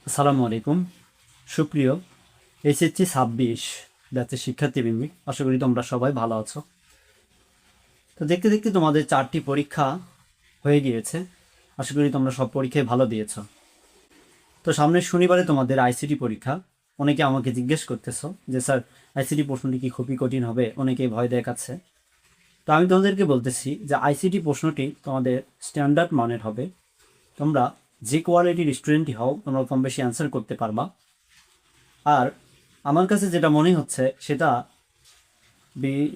আসসালামু আলাইকুম। সুপ্রিয় SSC 26 ব্যাচের শিক্ষার্থীবৃন্দ, আশা করি তোমরা সবাই ভালো আছো। তো দেখতে দেখতে তোমাদের 4টি পরীক্ষা হয়ে গিয়েছে। আশা করি তোমরা সব পরীক্ষায় ভালো দিয়েছো। তো সামনের শনিবারে তোমাদের আইসিটি পরীক্ষা। অনেকে আমাকে জিজ্ঞেস করতেছো যে স্যার, আইসিটি প্রশ্নটি কি খুবই কঠিন হবে? অনেকে ভয় দেখাচ্ছে। তো আমি তোমাদেরকে বলতেছি যে আইসিটি প্রশ্নটি তোমাদের স্ট্যান্ডার্ড মানের হবে। তোমরা যে কোয়ালিটির স্টুডেন্টই হও, তোমরা কম বেশি অ্যান্সার করতে পারবা। আর আমার কাছে যেটা মনে হচ্ছে সেটা,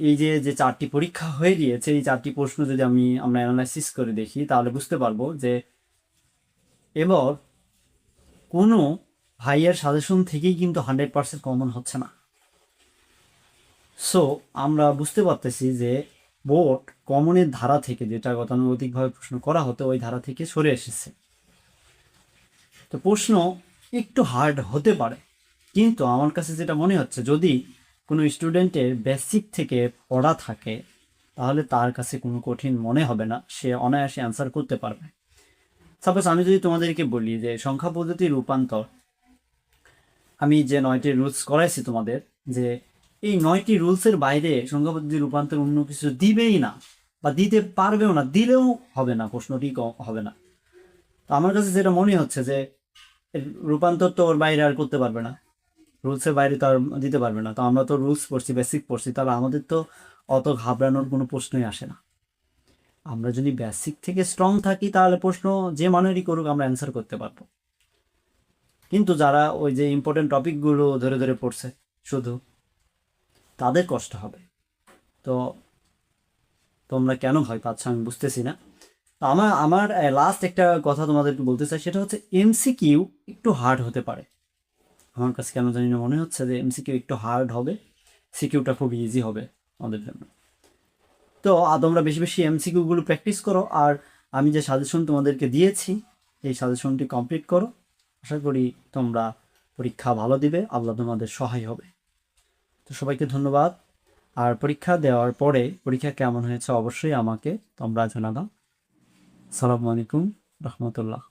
এই যে যে 4টি পরীক্ষা হয়ে গিয়েছে, এই 4টি প্রশ্ন যদি আমরা অ্যানালাইসিস করে দেখি, তাহলে বুঝতে পারবো যে এবার কোনো ভাইয়ের সাজেশন থেকেই কিন্তু 100% কমন হচ্ছে না। সো আমরা বুঝতে পারতেছি যে বোর্ড কমনের ধারা থেকে, যেটা গতানুগতিকভাবে প্রশ্ন করা হতো, ওই ধারা থেকে সরে এসেছে। তো প্রশ্ন একটু হার্ড হতে পারে, কিন্তু আমার কাছে যেটা মনে হচ্ছে, যদি কোনো স্টুডেন্টের বেসিক থেকে পড়া থাকে, তাহলে তার কাছে কোনো কঠিন মনে হবে না, সে অনায়াসে অ্যান্সার করতে পারবে। সাপোজ আমি যদি তোমাদেরকে বলি যে সংখ্যা পদ্ধতির রূপান্তর, আমি যে 9টি রুলস করাইছি তোমাদের, যে এই 9টি রুলসের বাইরে সংখ্যা পদ্ধতির রূপান্তর অন্য কিছু দিবেই না, বা দিতে পারবেও না, দিলেও হবে না, প্রশ্নটি হবে না। তো আমার কাছে যেটা মনে হচ্ছে যে রূপান্তর তো ওর বাইরে আর করতে পারবে না, রুলসের বাইরে তো আর দিতে পারবে না। তো আমরা তো রুলস পড়ছি, বেসিক পড়ছি, তাহলে আমাদের তো অত ঘাবড়ানোর কোনো প্রশ্নই আসে না। আমরা যদি বেসিক থেকে স্ট্রং থাকি, তাহলে প্রশ্ন যে মানেরই করুক আমরা অ্যান্সার করতে পারবো। কিন্তু যারা ওই যে ইম্পর্টেন্ট টপিকগুলো ধরে ধরে পড়ছে শুধু, তাদের কষ্ট হবে। তো তোমরা কেন ভয় পাচ্ছ আমি বুঝতেছি না। তো আমার আমার লাস্ট একটা কথা তোমাদেরকে বলতে চাই, সেটা হচ্ছে এমসিকিউ একটু হার্ড হতে পারে। আমার কাছে কেন জানি না মনে হচ্ছে যে এমসিকিউ একটু হার্ড হবে, সিকিউটা খুব ইজি হবে আমাদের জন্য। তো তোমরা বেশি বেশি এমসিকিউগুলো প্র্যাকটিস করো, আর আমি যে সাজেশন তোমাদেরকে দিয়েছি, এই সাজেশনটি কমপ্লিট করো। আশা করি তোমরা পরীক্ষা ভালো দিবে, আল্লাহ তোমাদের সহায় হবে। তো সবাইকে ধন্যবাদ। আর পরীক্ষা দেওয়ার পরে পরীক্ষা কেমন হয়েছে অবশ্যই আমাকে তোমরা জানাবা। আসসালামু আলাইকুম রহমতুল্লাহ।